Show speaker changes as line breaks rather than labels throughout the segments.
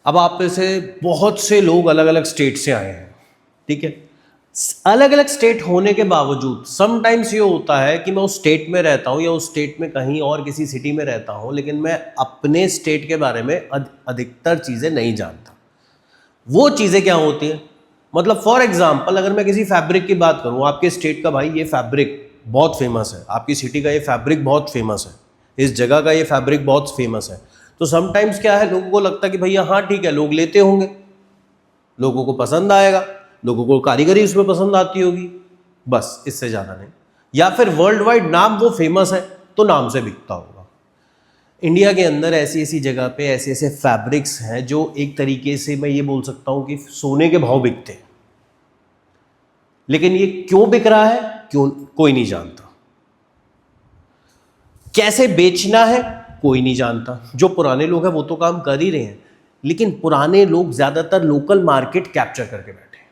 अब आप में से बहुत से लोग अलग अलग स्टेट से आए हैं, ठीक है। अलग अलग स्टेट होने के बावजूद समटाइम्स ये होता है कि मैं उस स्टेट में रहता हूँ या उस स्टेट में कहीं और किसी सिटी में रहता हूँ, लेकिन मैं अपने स्टेट के बारे में अधिकतर चीज़ें नहीं जानता। वो चीज़ें क्या होती हैं, मतलब फॉर एग्जांपल अगर मैं किसी फैब्रिक की बात करूँ, आपके स्टेट का भाई ये फैब्रिक बहुत फेमस है, आपकी सिटी का ये फैब्रिक बहुत फेमस है, इस जगह का ये फैब्रिक बहुत फेमस है, तो समटाइम्स क्या है, लोगों को लगता है कि भैया हाँ ठीक है, लोग लेते होंगे, लोगों को पसंद आएगा, लोगों को कारीगरी उसमें पसंद आती होगी, बस इससे ज़्यादा नहीं। या फिर वर्ल्ड वाइड नाम वो फेमस है तो नाम से बिकता होगा। इंडिया के अंदर ऐसी ऐसी जगह पे ऐसे ऐसे फैब्रिक्स हैं जो एक तरीके से मैं ये बोल सकता हूँ कि सोने के भाव बिकते हैं, लेकिन ये क्यों बिक रहा है, क्यों, कोई नहीं जानता। कैसे बेचना है, कोई नहीं जानता। जो पुराने लोग हैं वो तो काम कर ही रहे हैं, लेकिन पुराने लोग ज्यादातर लोकल मार्केट कैप्चर करके बैठे हैं।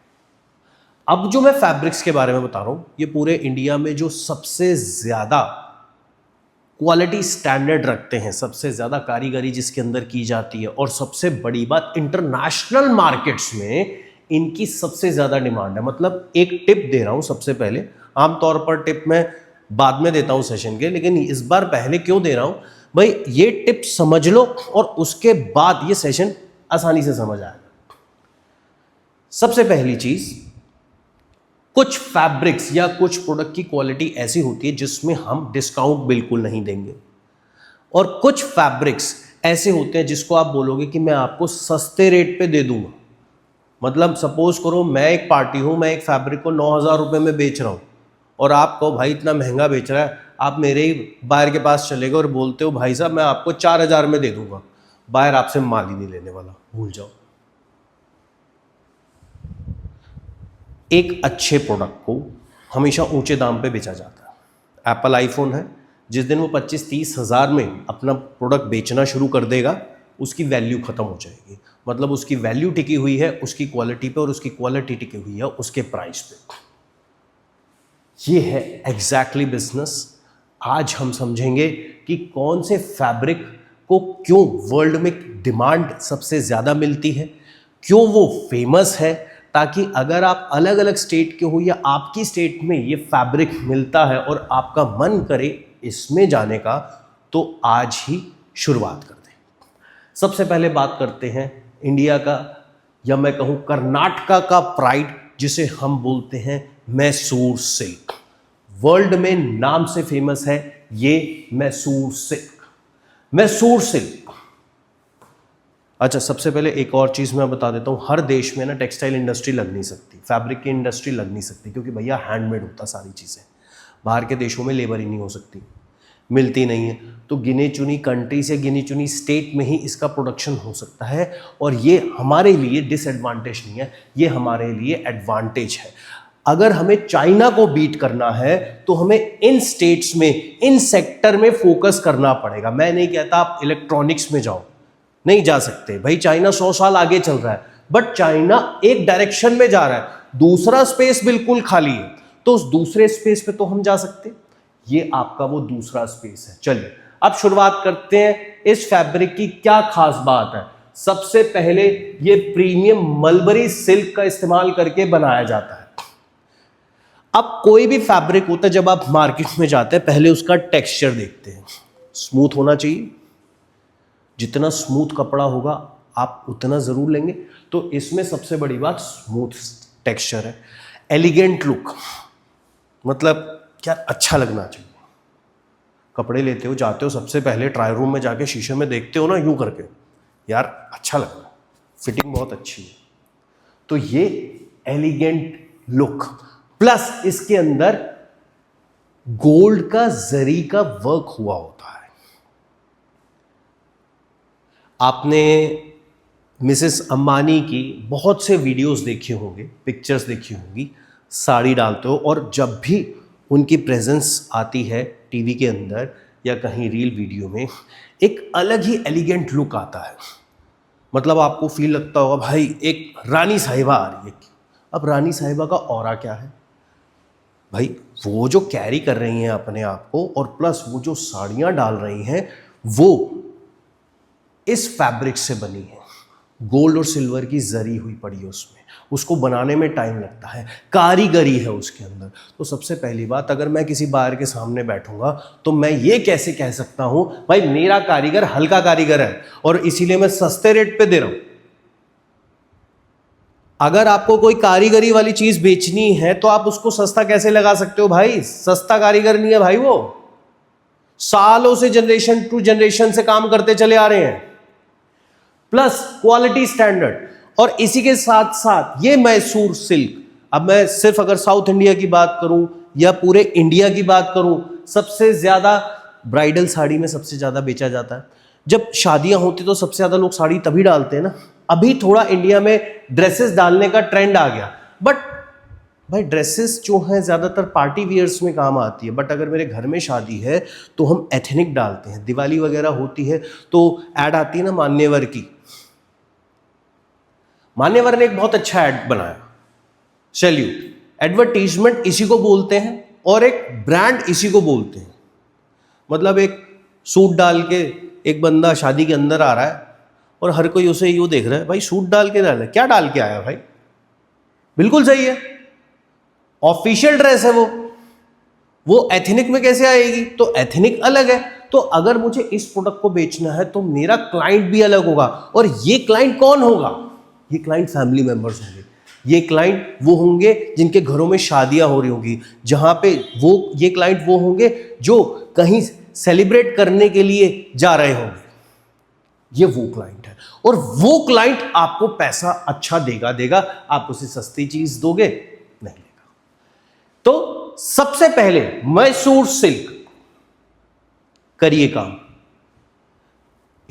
अब जो मैं फैब्रिक्स के बारे में बता रहा हूं, ये पूरे इंडिया में जो सबसे ज्यादा क्वालिटी स्टैंडर्ड रखते हैं, सबसे ज्यादा कारीगरी जिसके अंदर की जाती है, और सबसे बड़ी बात इंटरनेशनल मार्केट्स में इनकी सबसे ज्यादा डिमांड है। मतलब एक टिप दे रहा हूं सबसे पहले, आमतौर पर टिप मैं बाद में देता हूं सेशन के, लेकिन इस बार पहले क्यों दे रहा हूं भाई, ये टिप समझ लो और उसके बाद ये सेशन आसानी से समझ आएगा। सबसे पहली चीज, कुछ फैब्रिक्स या कुछ प्रोडक्ट की क्वालिटी ऐसी होती है जिसमें हम डिस्काउंट बिल्कुल नहीं देंगे, और कुछ फैब्रिक्स ऐसे होते हैं जिसको आप बोलोगे कि मैं आपको सस्ते रेट पे दे दूंगा। मतलब सपोज करो मैं एक पार्टी हूं, मैं एक फैब्रिक को 9,000 रुपये में बेच रहा हूं, और आप कहो भाई इतना महंगा बेच रहा है, आप मेरे ही बायर के पास चले गए और बोलते हो भाई साहब मैं आपको 4,000 में दे दूंगा, बायर आपसे माल ही नहीं लेने वाला, भूल जाओ। एक अच्छे प्रोडक्ट को हमेशा ऊंचे दाम पे बेचा जाता है। एप्पल आईफोन है, जिस दिन वो 25-30 हज़ार में अपना प्रोडक्ट बेचना शुरू कर देगा, उसकी वैल्यू खत्म हो जाएगी। मतलब उसकी वैल्यू टिकी हुई है उसकी क्वालिटी पे, और उसकी क्वालिटी टिकी हुई है उसके प्राइस पे। ये है एग्जैक्टली बिजनेस। आज हम समझेंगे कि कौन से फैब्रिक को क्यों वर्ल्ड में डिमांड सबसे ज़्यादा मिलती है, क्यों वो फेमस है, ताकि अगर आप अलग अलग स्टेट के हो या आपकी स्टेट में ये फैब्रिक मिलता है और आपका मन करे इसमें जाने का, तो आज ही शुरुआत कर दें। सबसे पहले बात करते हैं इंडिया का, या मैं कहूँ कर्नाटका का प्राइड, जिसे हम बोलते हैं मैसूर सिल्क। वर्ल्ड में नाम से फेमस है ये मैसूर सिल्क। मैसूर सिल्क, अच्छा सबसे पहले एक और चीज़ मैं बता देता हूँ, हर देश में ना टेक्सटाइल इंडस्ट्री लग नहीं सकती, फैब्रिक की इंडस्ट्री लग नहीं सकती, क्योंकि भैया हैंडमेड होता सारी चीज़ें। बाहर के देशों में लेबर ही नहीं हो सकती, मिलती नहीं है, तो गिने चुनी कंट्रीज या गिनी चुनी स्टेट में ही इसका प्रोडक्शन हो सकता है। और ये हमारे लिए डिसएडवांटेज नहीं है, ये हमारे लिए एडवांटेज है। अगर हमें चाइना को बीट करना है तो हमें इन स्टेट्स में, इन सेक्टर में फोकस करना पड़ेगा। मैं नहीं कहता आप इलेक्ट्रॉनिक्स में जाओ, नहीं जा सकते भाई, चाइना 100 साल आगे चल रहा है, बट चाइना एक डायरेक्शन में जा रहा है, दूसरा स्पेस बिल्कुल खाली है, तो उस दूसरे स्पेस पे तो हम जा सकते। ये आपका वो दूसरा स्पेस है। चलिए अब शुरुआत करते हैं, इस फैब्रिक की क्या खास बात है। सबसे पहले ये प्रीमियम मलबरी सिल्क का इस्तेमाल करके बनाया जाता है। अब कोई भी फैब्रिक होता है, जब आप मार्केट में जाते हैं पहले उसका टेक्सचर देखते हैं, स्मूथ होना चाहिए, जितना स्मूथ कपड़ा होगा आप उतना जरूर लेंगे, तो इसमें सबसे बड़ी बात स्मूथ टेक्सचर है। एलिगेंट लुक, मतलब क्या अच्छा लगना चाहिए। कपड़े लेते हो, जाते हो, सबसे पहले ट्राई रूम में जाके शीशे में देखते हो ना यूं करके, यार अच्छा लगना, फिटिंग बहुत अच्छी है, तो ये एलिगेंट लुक, प्लस इसके अंदर गोल्ड का जरी का वर्क हुआ होता है। आपने मिसेस अंबानी की बहुत से वीडियोस देखे होंगे, पिक्चर्स देखी होंगी, साड़ी डालते हो, और जब भी उनकी प्रेजेंस आती है टीवी के अंदर या कहीं रील वीडियो में, एक अलग ही एलिगेंट लुक आता है। मतलब आपको फील लगता होगा भाई एक रानी साहिबा आ रही है। अब रानी साहिबा का ऑरा क्या है भाई, वो जो कैरी कर रही हैं अपने आप को, और प्लस वो जो साड़ियां डाल रही हैं वो इस फैब्रिक से बनी है, गोल्ड और सिल्वर की जरी हुई पड़ी है उसमें, उसको बनाने में टाइम लगता है, कारीगरी है उसके अंदर। तो सबसे पहली बात, अगर मैं किसी बायर के सामने बैठूंगा तो मैं ये कैसे कह सकता हूं भाई मेरा कारीगर हल्का कारीगर है और इसीलिए मैं सस्ते रेट पे दे रहा हूं। अगर आपको कोई कारीगरी वाली चीज बेचनी है तो आप उसको सस्ता कैसे लगा सकते हो भाई? सस्ता कारीगर नहीं है भाई, वो सालों से जनरेशन टू जनरेशन से काम करते चले आ रहे हैं, प्लस क्वालिटी स्टैंडर्ड। और इसी के साथ साथ ये मैसूर सिल्क, अब मैं सिर्फ अगर साउथ इंडिया की बात करूं या पूरे इंडिया की बात करूं, सबसे ज्यादा ब्राइडल साड़ी में सबसे ज्यादा बेचा जाता है। जब शादियां होती तो सबसे ज्यादा लोग साड़ी तभी डालते हैं ना। अभी थोड़ा इंडिया में ड्रेसेस डालने का ट्रेंड आ गया, बट भाई ड्रेसेस जो हैं ज़्यादातर पार्टी वियर्स में काम आती है, बट अगर मेरे घर में शादी है तो हम एथनिक डालते हैं। दिवाली वगैरह होती है तो ऐड आती है ना मान्यवर की, मान्यवर ने एक बहुत अच्छा ऐड बनाया, सैल्यूट। एडवर्टीजमेंट इसी को बोलते हैं और एक ब्रांड इसी को बोलते हैं। मतलब एक सूट डाल के एक बंदा शादी के अंदर आ रहा है और हर कोई उसे यूं देख रहा है, भाई सूट डाल के डाला, क्या डाल के आया भाई? बिल्कुल सही है, ऑफिशियल ड्रेस है वो एथनिक में कैसे आएगी? तो एथनिक अलग है। तो अगर मुझे इस प्रोडक्ट को बेचना है तो मेरा क्लाइंट भी अलग होगा। और ये क्लाइंट कौन होगा? ये क्लाइंट फैमिली मेंबर्स होंगे, ये क्लाइंट वो होंगे जिनके घरों में शादियां हो रही होंगी, जहां पे ये क्लाइंट वो होंगे जो कहीं सेलिब्रेट करने के लिए जा रहे होंगे। ये वो क्लाइंट है और वो क्लाइंट आपको पैसा अच्छा देगा। आप उसे सस्ती चीज दोगे? नहीं देगा। तो सबसे पहले मैसूर सिल्क करिए काम।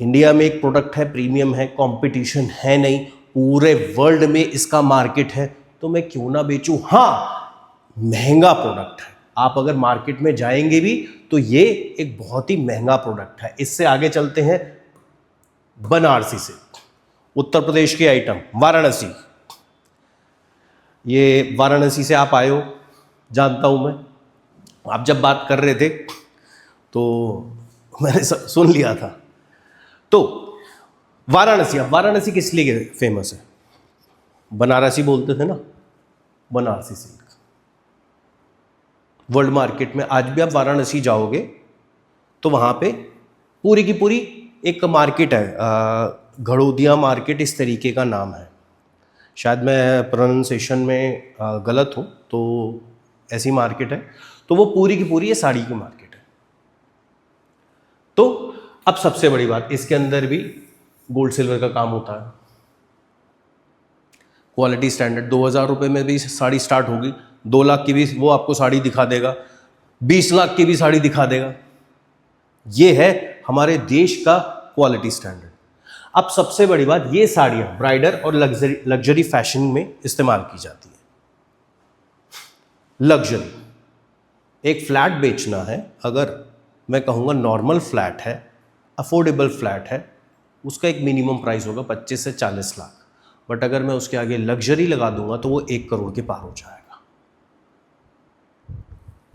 इंडिया में एक प्रोडक्ट है, प्रीमियम है, कंपटीशन है नहीं, पूरे वर्ल्ड में इसका मार्केट है, तो मैं क्यों ना बेचूं? हां, महंगा प्रोडक्ट है। आप अगर मार्केट में जाएंगे भी तो ये एक बहुत ही महंगा प्रोडक्ट है। इससे आगे चलते हैं बनारसी सिल्क, उत्तर प्रदेश के आइटम, वाराणसी। ये वाराणसी से आप आए हो, जानता हूं मैं। आप जब बात कर रहे थे तो मैंने सुन लिया था। तो वाराणसी, अब वाराणसी किस लिए फेमस है? बनारसी बोलते थे ना, बनारसी सिल्क। वर्ल्ड मार्केट में आज भी आप वाराणसी जाओगे तो वहां पे पूरी की पूरी एक मार्केट है, घड़ोदिया मार्केट इस तरीके का नाम है। शायद मैं प्रोनाउंसिएशन में गलत हूँ, तो ऐसी मार्केट है। तो वो पूरी की पूरी ये साड़ी की मार्केट है। तो अब सबसे बड़ी बात, इसके अंदर भी गोल्ड सिल्वर का काम होता है। क्वालिटी स्टैंडर्ड, 2000 रुपये में भी साड़ी स्टार्ट होगी, 2 लाख की भी वो आपको साड़ी दिखा देगा, 20 लाख की भी साड़ी दिखा देगा। ये है हमारे देश का क्वालिटी स्टैंडर्ड। अब सबसे बड़ी बात, ये साड़ियां ब्राइडल और लग्जरी फैशन में इस्तेमाल की जाती है। लग्जरी, एक फ्लैट बेचना है, अगर मैं कहूँगा नॉर्मल फ्लैट है, अफोर्डेबल फ्लैट है, उसका एक मिनिमम प्राइस होगा 25 से 40 लाख। बट अगर मैं उसके आगे लग्जरी लगा दूंगा तो वो 1 करोड़ के पार हो जाएगा।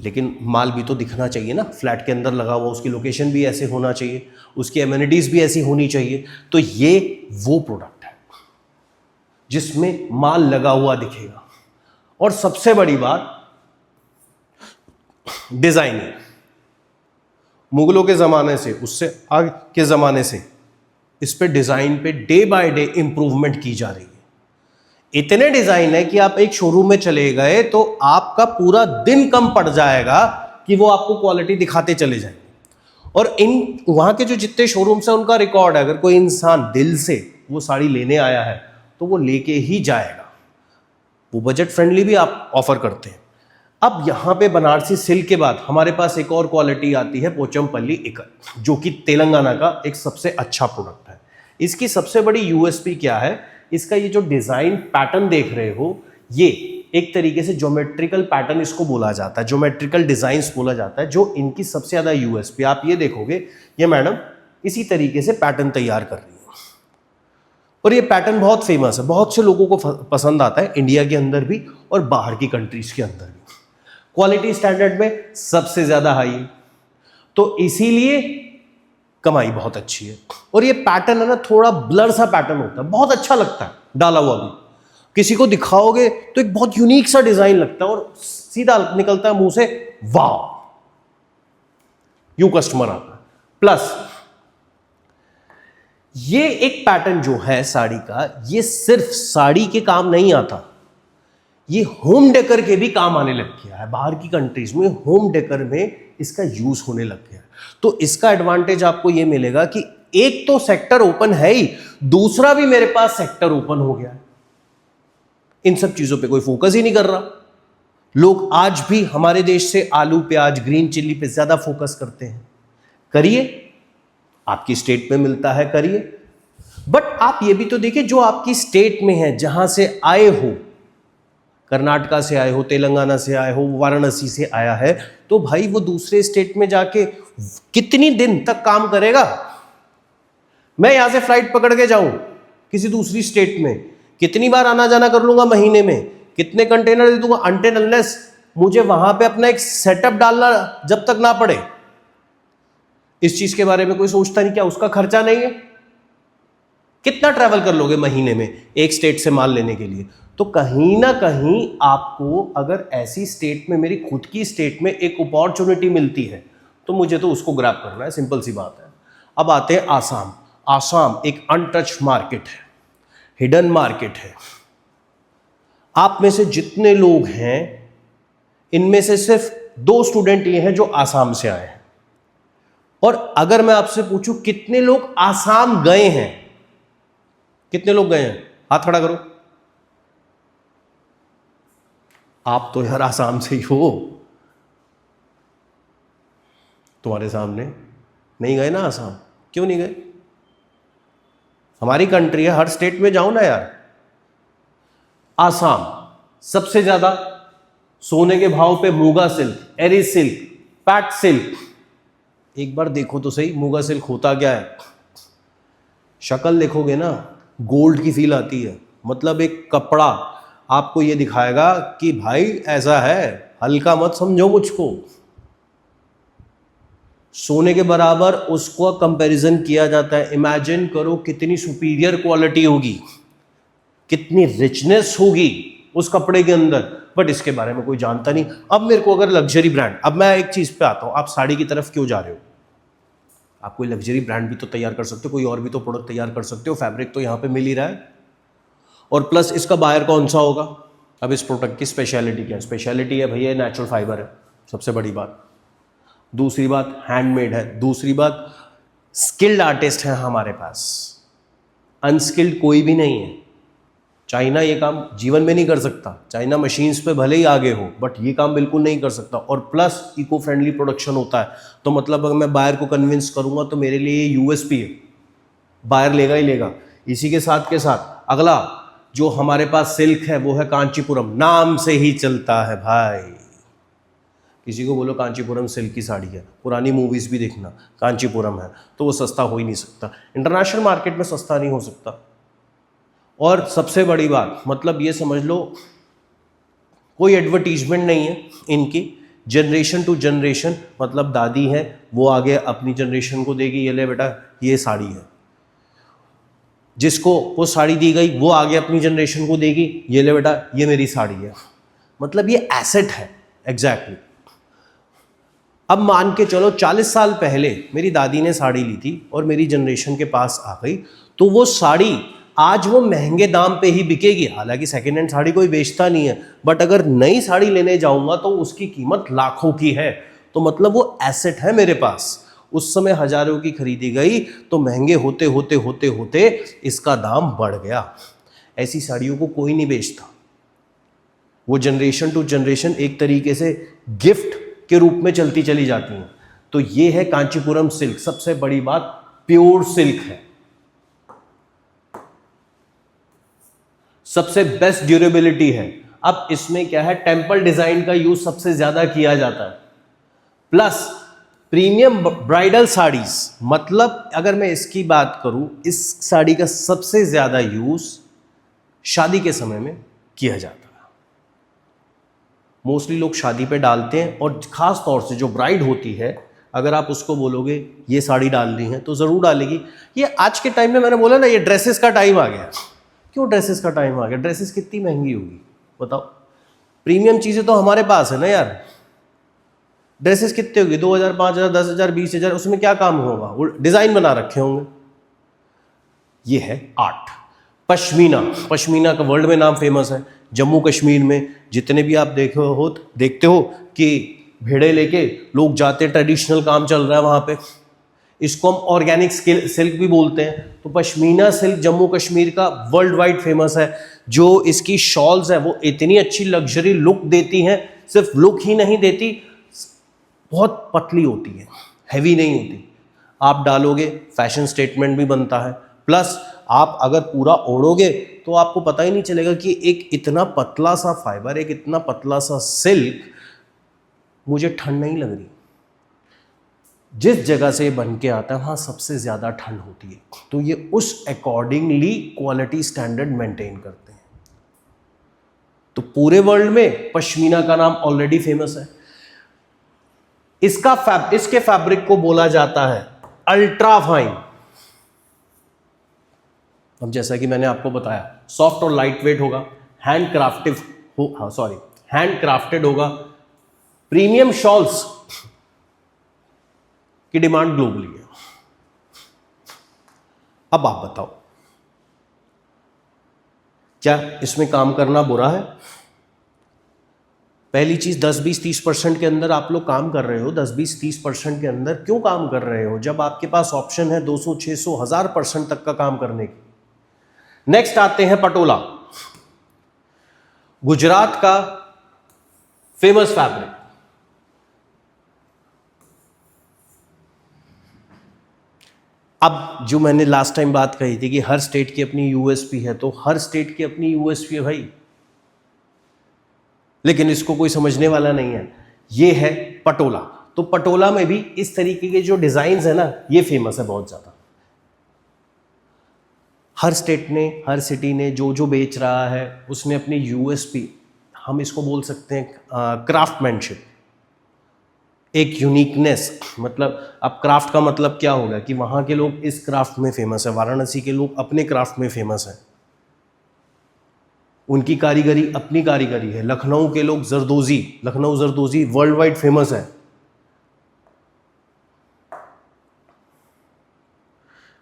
लेकिन माल भी तो दिखना चाहिए ना, फ्लैट के अंदर लगा हुआ, उसकी लोकेशन भी ऐसे होना चाहिए, उसकी एमिनिटीज भी ऐसी होनी चाहिए। तो ये वो प्रोडक्ट है जिसमें माल लगा हुआ दिखेगा। और सबसे बड़ी बात, डिजाइनिंग। मुगलों के ज़माने से, उससे आगे के ज़माने से इस पे डिज़ाइन पे डे बाय डे इंप्रूवमेंट की जा रही है। इतने डिज़ाइन है कि आप एक शोरूम में चले गए तो आपका पूरा दिन कम पड़ जाएगा कि वो आपको क्वालिटी दिखाते चले जाएंगे। और इन वहाँ के जो जितने शोरूम्स हैं उनका रिकॉर्ड है, अगर कोई इंसान दिल से वो साड़ी लेने आया है तो वो लेके ही जाएगा। वो बजट फ्रेंडली भी आप ऑफर करते हैं। अब यहाँ पे बनारसी सिल्क के बाद हमारे पास एक और क्वालिटी आती है, पोचमपल्ली इकर, जो कि तेलंगाना का एक सबसे अच्छा प्रोडक्ट है। इसकी सबसे बड़ी यूएसपी क्या है? इसका ये जो डिज़ाइन पैटर्न देख रहे हो, ये एक तरीके से ज्योमेट्रिकल पैटर्न इसको बोला जाता है, ज्योमेट्रिकल डिज़ाइंस बोला जाता है, जो इनकी सबसे ज़्यादा यूएसपी। आप ये देखोगे, ये मैडम इसी तरीके से पैटर्न तैयार कर रही है और ये पैटर्न बहुत फेमस है, बहुत से लोगों को पसंद आता है, इंडिया के अंदर भी और बाहर की कंट्रीज के अंदर भी। क्वालिटी स्टैंडर्ड में सबसे ज्यादा हाई है। तो इसीलिए कमाई बहुत अच्छी है। और ये पैटर्न है ना, थोड़ा ब्लर सा पैटर्न होता है, बहुत अच्छा लगता है डाला हुआ भी। किसी को दिखाओगे तो एक बहुत यूनिक सा डिजाइन लगता है और सीधा निकलता है मुंह से, वाह, यू कस्टमर आता है। प्लस ये एक पैटर्न जो है साड़ी का, ये सिर्फ साड़ी के काम नहीं आता, ये होम डेकर के भी काम आने लग गया है। बाहर की कंट्रीज में होम डेकर में इसका यूज होने लग गया है। तो इसका एडवांटेज आपको ये मिलेगा कि एक तो सेक्टर ओपन है ही, दूसरा भी मेरे पास सेक्टर ओपन हो गया है। इन सब चीजों पे कोई फोकस ही नहीं कर रहा। लोग आज भी हमारे देश से आलू प्याज ग्रीन चिल्ली पे ज्यादा फोकस करते हैं। करिए, आपकी स्टेट में मिलता है, करिए। बट आप ये भी तो देखिए, जो आपकी स्टेट में है, जहां से आए हो, कर्नाटका से आए हो, तेलंगाना से आए हो, वाराणसी से आया है, तो भाई वो दूसरे स्टेट में जाके कितनी दिन तक काम करेगा? मैं यहां से फ्लाइट पकड़ के जाऊं किसी दूसरी स्टेट में, कितनी बार आना जाना कर लूंगा महीने में, कितने कंटेनर दे दूंगा, अनटिल अनलेस मुझे वहां पे अपना एक सेटअप डालना जब तक ना पड़े। इस चीज के बारे में कोई सोचता नहीं, क्या उसका खर्चा नहीं है? कितना ट्रैवल कर लोगे महीने में एक स्टेट से माल लेने के लिए? तो कहीं ना कहीं आपको अगर ऐसी स्टेट में, मेरी खुद की स्टेट में एक अपॉर्चुनिटी मिलती है, तो मुझे तो उसको ग्रैब करना है, सिंपल सी बात है। अब आते हैं आसाम। आसाम एक अनटच मार्केट है, हिडन मार्केट है। आप में से जितने लोग हैं, इनमें से सिर्फ 2 स्टूडेंट ये हैं जो आसाम से आए हैं। और अगर मैं आपसे पूछूं कितने लोग आसाम गए हैं, कितने लोग गए हैं? हाथ खड़ा करो। आप तो यार आसाम से ही हो, तुम्हारे सामने नहीं गए ना आसाम? क्यों नहीं गए? हमारी कंट्री है, हर स्टेट में जाओ ना यार। आसाम सबसे ज्यादा सोने के भाव पे मुगा सिल्क, एरी सिल्क, पैट सिल्क। एक बार देखो तो सही मुगा सिल्क होता क्या है। शक्ल देखोगे ना, गोल्ड की फील आती है। मतलब एक कपड़ा आपको ये दिखाएगा कि भाई ऐसा है, हल्का मत समझो मुझको। सोने के बराबर उसको कंपैरिजन किया जाता है। इमेजिन करो कितनी सुपीरियर क्वालिटी होगी, कितनी रिचनेस होगी उस कपड़े के अंदर। बट इसके बारे में कोई जानता नहीं। अब मेरे को अगर लग्जरी ब्रांड, अब मैं एक चीज पे आता हूं, आप साड़ी की तरफ क्यों जा रहे हो? आप कोई लग्जरी ब्रांड भी तो तैयार कर सकते हो, कोई और भी तो प्रोडक्ट तैयार कर सकते हो। फैब्रिक तो यहां पे मिल ही रहा है। और प्लस इसका बायर कौन सा होगा? अब इस प्रोडक्ट की स्पेशलिटी क्या है? स्पेशलिटी है भैया नेचुरल फाइबर है, सबसे बड़ी बात। दूसरी बात हैंडमेड है। दूसरी बात स्किल्ड आर्टिस्ट है हमारे पास, अनस्किल्ड कोई भी नहीं है। चाइना ये काम जीवन में नहीं कर सकता। चाइना मशीन्स पे भले ही आगे हो, बट ये काम बिल्कुल नहीं कर सकता। और प्लस इको फ्रेंडली प्रोडक्शन होता है। तो मतलब अगर मैं बायर को कन्विंस करूंगा तो मेरे लिए ये यूएसपी है, बायर लेगा ही लेगा। इसी के साथ अगला जो हमारे पास सिल्क है वो है कांचीपुरम। नाम से ही चलता है भाई। किसी को बोलो कांचीपुरम सिल्क की साड़ी है, पुरानी मूवीज भी देखना, कांचीपुरम है, तो वो सस्ता हो ही नहीं सकता। इंटरनेशनल मार्केट में सस्ता नहीं हो सकता। और सबसे बड़ी बात, मतलब ये समझ लो कोई एडवर्टीजमेंट नहीं है इनकी। जनरेशन टू जनरेशन, मतलब दादी है वो आगे अपनी जनरेशन को देगी, ये ले बेटा ये साड़ी है। जिसको वो साड़ी दी गई वो आगे अपनी जनरेशन को देगी, ये ले बेटा ये मेरी साड़ी है। मतलब ये एसेट है एग्जैक्टली। अब मान के चलो 40 साल पहले मेरी दादी ने साड़ी ली थी और मेरी जनरेशन के पास आ गई, तो वो साड़ी आज वो महंगे दाम पे ही बिकेगी। हालांकि सेकेंड हैंड साड़ी कोई बेचता नहीं है, बट अगर नई साड़ी लेने जाऊंगा तो उसकी कीमत लाखों की है। तो मतलब वो एसेट है मेरे पास। उस समय हजारों की खरीदी गई तो महंगे होते होते होते होते इसका दाम बढ़ गया। ऐसी साड़ियों को कोई नहीं बेचता। वो जनरेशन टू जनरेशन एक तरीके से गिफ्ट के रूप में चलती चली जाती हैं। तो ये है कांचीपुरम सिल्क। सबसे बड़ी बात प्योर सिल्क है, सबसे बेस्ट ड्यूरेबिलिटी है। अब इसमें क्या है, टेम्पल डिजाइन का यूज सबसे ज्यादा किया जाता है। प्लस प्रीमियम ब्राइडल साड़ीज, मतलब अगर मैं इसकी बात करूं, इस साड़ी का सबसे ज्यादा यूज शादी के समय में किया जाता है। मोस्टली लोग शादी पे डालते हैं और खास तौर से जो ब्राइड होती है अगर आप उसको बोलोगे ये साड़ी डालनी है तो ज़रूर डालेगी। ये आज के टाइम में मैंने बोला ना, ये ड्रेसेस का टाइम आ गया। क्यों ड्रेसेस का टाइम आ गया? ड्रेसेस कितनी महंगी होगी बताओ? प्रीमियम चीज़ें तो हमारे पास है ना यार। ड्रेसेस कितने होगी? 2000, 5000, 10,000, 20,000, उसमें क्या काम होगा? वो डिज़ाइन बना रखे होंगे। ये है आर्ट। पश्मीना, पश्मीना का वर्ल्ड में नाम फेमस है। जम्मू कश्मीर में जितने भी आप देखते हो कि भेड़े लेके लोग जाते हैं, ट्रेडिशनल काम चल रहा है वहाँ पे। इसको हम ऑर्गेनिक सिल्क भी बोलते हैं। तो पश्मीना सिल्क जम्मू कश्मीर का वर्ल्ड वाइड फेमस है। जो इसकी शॉल्स है वो इतनी अच्छी लग्जरी लुक देती हैं। सिर्फ लुक ही नहीं देती, बहुत पतली होती है, हैवी नहीं होती। आप डालोगे फैशन स्टेटमेंट भी बनता है। प्लस आप अगर पूरा ओढ़ोगे तो आपको पता ही नहीं चलेगा कि एक इतना पतला सा फाइबर, एक इतना पतला सा सिल्क, मुझे ठंड नहीं लग रही। जिस जगह से बन के आता है वहाँ सबसे ज़्यादा ठंड होती है, तो ये उस अकॉर्डिंगली क्वालिटी स्टैंडर्ड मेंटेन करते हैं। तो पूरे वर्ल्ड में पश्मीना का नाम ऑलरेडी फेमस है। इसके फैब्रिक को बोला जाता है अल्ट्रा फाइन। अब जैसा कि मैंने आपको बताया, सॉफ्ट और लाइट वेट होगा, हैंड क्राफ्टेड होगा। प्रीमियम शॉल्स की डिमांड ग्लोबली है। अब आप बताओ, क्या इसमें काम करना बुरा है? पहली चीज, 10, 20, 30% के अंदर आप लोग काम कर रहे हो। 10, 20, 30% के अंदर क्यों काम कर रहे हो जब आपके पास ऑप्शन है 200, 600, 1000% तक का काम करने की? नेक्स्ट आते हैं पटोला, गुजरात का फेमस फैब्रिक। अब जो मैंने लास्ट टाइम बात कही थी कि हर स्टेट की अपनी यूएसपी है, तो हर स्टेट की अपनी यूएसपी है भाई, लेकिन इसको कोई समझने वाला नहीं है। ये है पटोला। तो पटोला में भी इस तरीके के जो डिजाइन्स है ना, ये फेमस है बहुत ज्यादा। हर स्टेट ने, हर सिटी ने जो जो बेच रहा है उसने अपनी यूएसपी, हम इसको बोल सकते हैं क्राफ्टमैनशिप, एक यूनिकनेस। मतलब अब क्राफ्ट का मतलब क्या होगा कि वहाँ के लोग इस क्राफ्ट में फेमस है, वाराणसी के लोग अपने क्राफ्ट में फेमस है, उनकी कारीगरी अपनी कारीगरी है। लखनऊ के लोग लखनऊ जरदोजी वर्ल्ड वाइड फेमस है।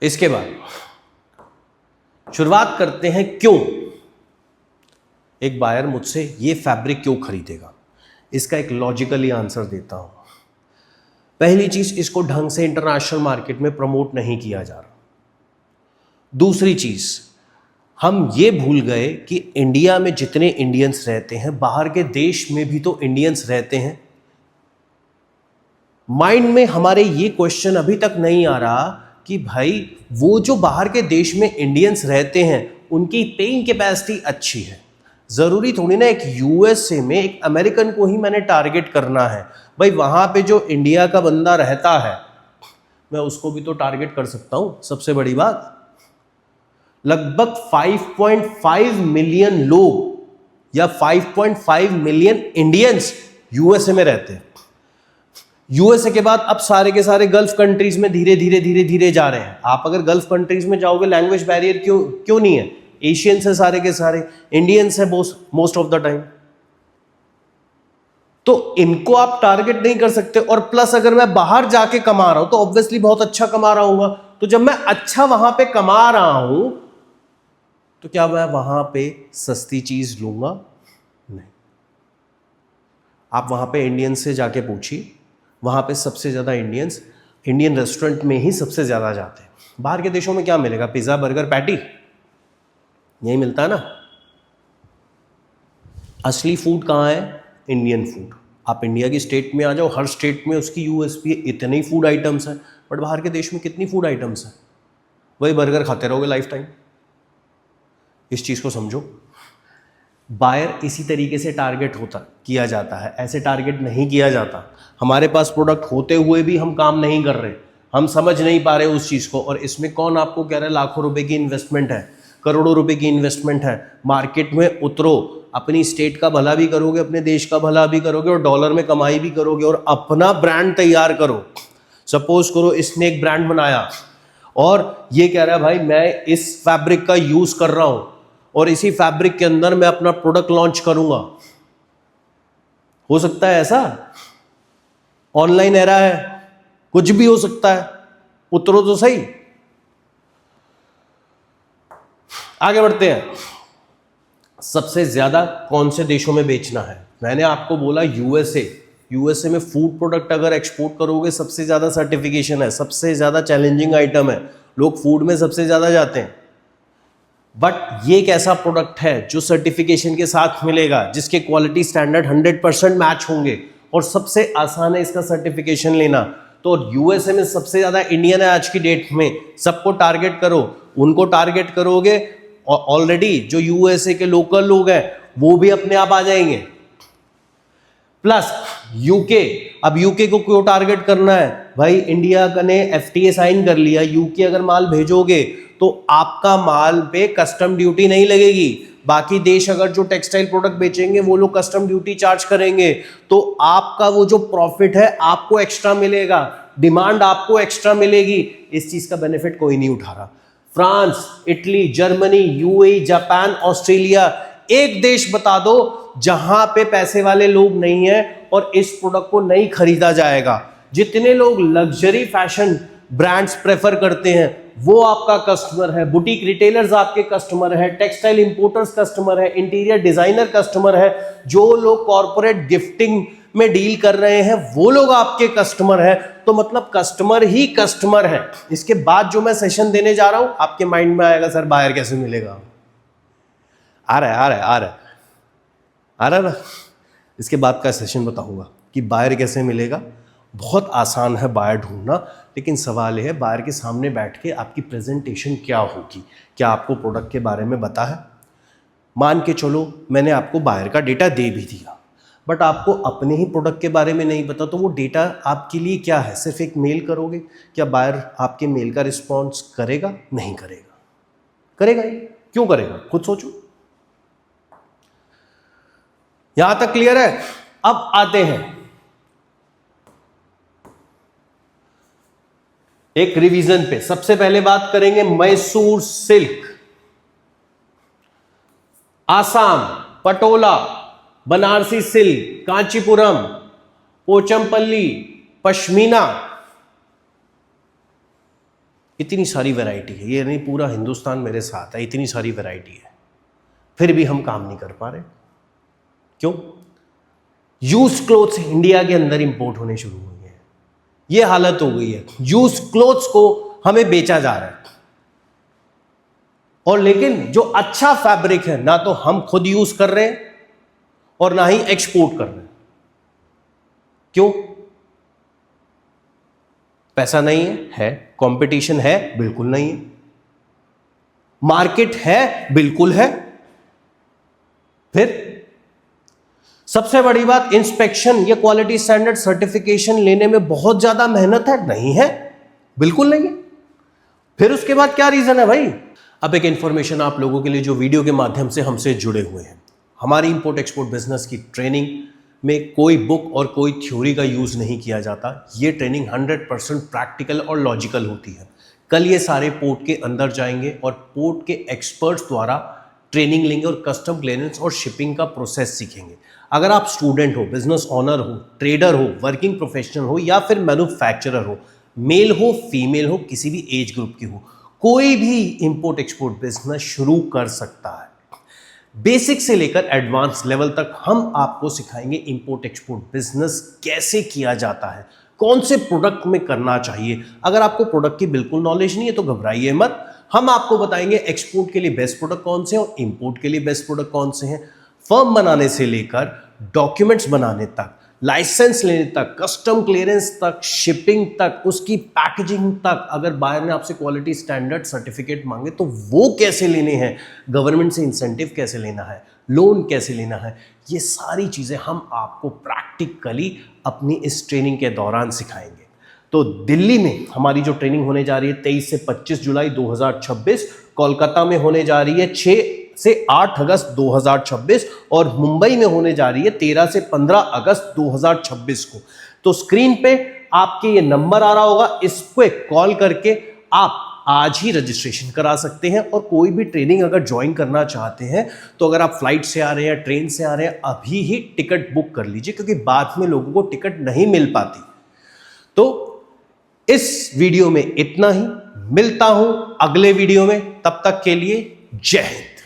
इसके बाद शुरुआत करते हैं क्यों एक बायर मुझसे ये फैब्रिक क्यों खरीदेगा। इसका एक लॉजिकली आंसर देता हूं। पहली चीज, इसको ढंग से इंटरनेशनल मार्केट में प्रमोट नहीं किया जा रहा। दूसरी चीज, हम ये भूल गए कि इंडिया में जितने इंडियंस रहते हैं, बाहर के देश में भी तो इंडियंस रहते हैं। माइंड में हमारे ये क्वेश्चन अभी तक नहीं आ रहा कि भाई वो जो बाहर के देश में इंडियंस रहते हैं उनकी पेइंग कैपेसिटी अच्छी है। ज़रूरी थोड़ी ना एक यूएसए में एक अमेरिकन को ही मैंने टारगेट करना है। भाई वहाँ पे जो इंडिया का बंदा रहता है मैं उसको भी तो टारगेट कर सकता हूँ। सबसे बड़ी बात, लगभग 5.5 मिलियन लोग या 5.5 मिलियन इंडियंस यूएसए में रहते हैं। यूएसए के बाद अब सारे के सारे गल्फ कंट्रीज में धीरे धीरे जा रहे हैं। आप अगर गल्फ कंट्रीज में जाओगे, लैंग्वेज बैरियर क्यों नहीं है? एशियंस है सारे के सारे, इंडियंस है मोस्ट ऑफ द टाइम। तो इनको आप टारगेट नहीं कर सकते। और प्लस अगर मैं बाहर जाके कमा रहा हूं तो ऑब्वियसली बहुत अच्छा कमा रहा हूंगा। तो जब मैं अच्छा वहां पे कमा रहा हूं तो क्या मैं वहां पे सस्ती चीज लूंगा? नहीं। आप वहां पे इंडियंस से जाके पूछिए, वहाँ पे सबसे ज़्यादा इंडियंस इंडियन रेस्टोरेंट में ही सबसे ज़्यादा जाते हैं। बाहर के देशों में क्या मिलेगा? पिज़्ज़ा, बर्गर, पैटी, यही मिलता है ना। असली फूड कहाँ है? Indian food. आप इंडिया की स्टेट में आ जाओ, हर स्टेट में उसकी यूएसपी है, इतने ही फूड आइटम्स हैं। बट बाहर के देश में कितनी फूड आइटम्स हैं? वही बर्गर खाते रहोगे लाइफ टाइम। इस चीज़ को समझो। बायर इसी तरीके से टारगेट किया जाता है, ऐसे टारगेट नहीं किया जाता। हमारे पास प्रोडक्ट होते हुए भी हम काम नहीं कर रहे, हम समझ नहीं पा रहे उस चीज़ को। और इसमें कौन आपको कह रहा है लाखों रुपए की इन्वेस्टमेंट है, करोड़ों रुपए की इन्वेस्टमेंट है। मार्केट में उतरो, अपनी स्टेट का भला भी करोगे, अपने देश का भला भी करोगे और डॉलर में कमाई भी करोगे और अपना ब्रांड तैयार करो। सपोज करो इसने एक ब्रांड बनाया और ये कह रहा है भाई मैं इस फैब्रिक का यूज कर रहा हूं और इसी फैब्रिक के अंदर मैं अपना प्रोडक्ट लॉन्च करूंगा। हो सकता है ऐसा? ऑनलाइन एरा है, कुछ भी हो सकता है। उतरो तो सही। आगे बढ़ते हैं। सबसे ज्यादा कौन से देशों में बेचना है? मैंने आपको बोला यूएसए में फूड प्रोडक्ट अगर एक्सपोर्ट करोगे सबसे ज्यादा सर्टिफिकेशन है, सबसे ज्यादा चैलेंजिंग आइटम है, लोग फूड में सबसे ज्यादा जाते हैं। बट ये एक ऐसा प्रोडक्ट है जो सर्टिफिकेशन के साथ मिलेगा, जिसके क्वालिटी स्टैंडर्ड 100% मैच होंगे और सबसे आसान है इसका सर्टिफिकेशन लेना। तो यूएसए में सबसे ज्यादा इंडियन है आज की डेट में। सबको टारगेट करो, उनको टारगेट करोगे ऑलरेडी जो यूएसए के लोकल लोग हैं वो भी अपने आप आ जाएंगे। प्लस यूके, अब यूके को क्यों टारगेट करना है भाई? इंडिया का ने एफटीए साइन कर लिया, यूके अगर माल भेजोगे तो आपका माल पे कस्टम ड्यूटी नहीं लगेगी। बाकी देश अगर जो टेक्सटाइल प्रोडक्ट बेचेंगे वो लोग कस्टम ड्यूटी चार्ज करेंगे, तो आपका वो जो प्रॉफिट है आपको एक्स्ट्रा मिलेगा, डिमांड आपको एक्स्ट्रा मिलेगी। इस चीज का बेनिफिट कोई नहीं उठा रहा। France, Italy, Germany, UAE, Japan, Australia, एक देश बता दो जहां पे पैसे वाले लोग नहीं हैं और इस प्रोडक्ट को नहीं खरीदा जाएगा। जितने लोग लग्जरी फैशन ब्रांड्स प्रेफर करते हैं वो आपका कस्टमर है, बुटीक रिटेलर्स आपके कस्टमर है, टेक्सटाइल इंपोर्टर्स कस्टमर है, इंटीरियर डिजाइनर कस्टमर है, जो लोग कॉर्पोरेट गिफ्टिंग में डील कर रहे हैं वो लोग आपके कस्टमर है। तो मतलब कस्टमर ही कस्टमर है। इसके बाद जो मैं सेशन देने जा रहा हूं आपके माइंड में आएगा सर बायर कैसे मिलेगा? आ रहा है ना? इसके बाद का सेशन बताऊंगा कि बायर कैसे मिलेगा। बहुत आसान है बायर ढूंढना, लेकिन सवाल है बायर के सामने बैठ के आपकी प्रेजेंटेशन क्या होगी। क्या आपको प्रोडक्ट के बारे में पता है? मान के चलो मैंने आपको बायर का डेटा दे भी दिया, बट आपको अपने ही प्रोडक्ट के बारे में नहीं पता, तो वो डेटा आपके लिए क्या है? सिर्फ एक मेल करोगे, क्या बायर आपके मेल का रिस्पॉन्स करेगा? नहीं करेगा। करेगा ही क्यों करेगा? खुद सोचो। यहां तक क्लियर है? अब आते हैं एक रिवीजन पे। सबसे पहले बात करेंगे मैसूर सिल्क, आसाम पटोला, बनारसी सिल्क, कांचीपुरम, पोचमपल्ली, पश्मीना। इतनी सारी वैरायटी है, ये नहीं पूरा हिंदुस्तान मेरे साथ है, इतनी सारी वैरायटी है, फिर भी हम काम नहीं कर पा रहे। क्यों? यूज क्लोथ्स इंडिया के अंदर इंपोर्ट होने शुरू हुए हैं। ये हालत हो गई है, यूज क्लोथ्स को हमें बेचा जा रहा है। और लेकिन जो अच्छा फैब्रिक है ना तो हम खुद यूज कर रहे हैं और ना ही एक्सपोर्ट कर रहे हैं। क्यों? पैसा नहीं है, कंपटीशन है? बिल्कुल नहीं है। मार्केट है? बिल्कुल है। फिर सबसे बड़ी बात, इंस्पेक्शन या क्वालिटी स्टैंडर्ड सर्टिफिकेशन लेने में बहुत ज्यादा मेहनत है? नहीं है, बिल्कुल नहीं है। फिर उसके बाद क्या रीजन है भाई? अब एक इंफॉर्मेशन आप लोगों के लिए जो वीडियो के माध्यम से हमसे जुड़े हुए हैं, हमारी इंपोर्ट एक्सपोर्ट बिजनेस की ट्रेनिंग में कोई बुक और कोई थ्योरी का यूज नहीं किया जाता। ये ट्रेनिंग 100% प्रैक्टिकल और लॉजिकल होती है। कल ये सारे पोर्ट के अंदर जाएंगे और पोर्ट के एक्सपर्ट्स द्वारा ट्रेनिंग लेंगे और कस्टम क्लियरेंस और शिपिंग का प्रोसेस सीखेंगे। अगर आप स्टूडेंट हो, बिजनेस ओनर हो, ट्रेडर हो, वर्किंग प्रोफेशनल हो या फिर मैन्युफैक्चरर हो, मेल हो फीमेल हो, किसी भी एज ग्रुप की हो, कोई भी इंपोर्ट एक्सपोर्ट बिजनेस शुरू कर सकता है। बेसिक से लेकर एडवांस लेवल तक हम आपको सिखाएंगे इंपोर्ट एक्सपोर्ट बिजनेस कैसे किया जाता है, कौन से प्रोडक्ट में करना चाहिए। अगर आपको प्रोडक्ट की बिल्कुल नॉलेज नहीं है तो घबराइए मत, हम आपको बताएंगे एक्सपोर्ट के लिए बेस्ट प्रोडक्ट कौन से हैं और इंपोर्ट के लिए बेस्ट प्रोडक्ट कौन से हैं। फर्म बनाने से लेकर डॉक्यूमेंट्स बनाने तक, लाइसेंस लेने तक, कस्टम क्लियरेंस तक, शिपिंग तक, उसकी पैकेजिंग तक। अगर बायर ने आपसे क्वालिटी स्टैंडर्ड सर्टिफिकेट मांगे तो वो कैसे लेने हैं, गवर्नमेंट से इंसेंटिव कैसे लेना है, लोन कैसे लेना है, ये सारी चीज़ें हम आपको प्रैक्टिकली अपनी इस ट्रेनिंग के दौरान सिखाएंगे। तो दिल्ली में हमारी जो ट्रेनिंग होने जा रही है 23 से 25 जुलाई 2026, कोलकाता में होने जा रही है 6 से 8 अगस्त 2026 और मुंबई में होने जा रही है 13 से 15 अगस्त 2026 को। तो स्क्रीन पे आपके ये नंबर आ रहा होगा, इसको कॉल करके आप आज ही रजिस्ट्रेशन करा सकते हैं। और कोई भी ट्रेनिंग अगर ज्वाइन करना चाहते हैं तो अगर आप फ्लाइट से आ रहे हैं या ट्रेन से आ रहे हैं, अभी ही टिकट बुक कर लीजिए, क्योंकि बाद में लोगों को टिकट नहीं मिल पाती। तो इस वीडियो में इतना ही, मिलता हूं अगले वीडियो में, तब तक के लिए जय हिंद।